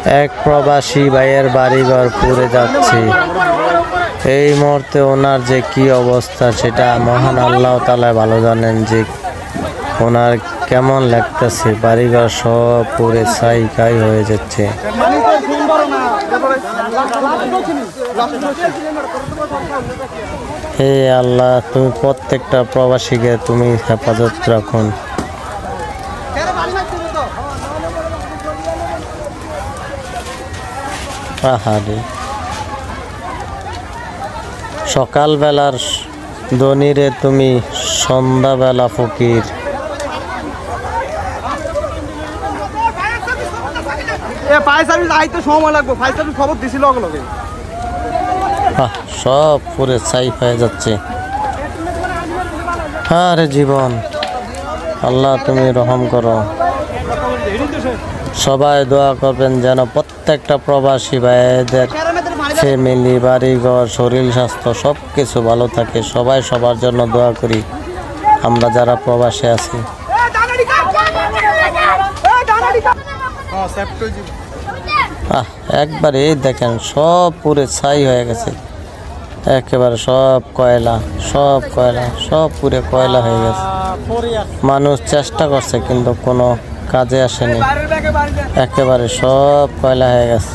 এক প্রবাসী ভাইয়ের বাড়িঘর পুড়ে যাচ্ছে। এই মুহূর্তে ওনার যে কি অবস্থা সেটা মহান আল্লাহ তাআলা ভালো জানেন, যে ওনার কেমন লাগতেছে। বাড়িঘর সব পুড়ে ছাই হয়ে যাচ্ছে। হে আল্লাহ, তুমি প্রত্যেকটা প্রবাসীকে তুমি হেফাজত রাখুন। আহারে, সকালবেলার ধনীরে তুমি সন্ধ্যাবেলা ফকির। সব পুরে ছাই হয়ে যাচ্ছে। আরে জীবন, আল্লাহ তুমি রহম করো। সবাই দোয়া করবেন যেন প্রত্যেকটা প্রবাসী ভাইদের ফ্যামিলি, বাড়িঘর, শরীর স্বাস্থ্য সব কিছু ভালো থাকে। সবাই সবার জন্য দোয়া করি আমরা যারা প্রবাসে আছি। একবারে দেখেন সব পুরে ছাই হয়ে গেছে। একেবারে সব কয়লা সব পুরে কয়লা হয়ে গেছে। মানুষ চেষ্টা করছে কিন্তু কোনো কাজে আসেনি। একেবারে সব কয়লা হয়ে গেছে।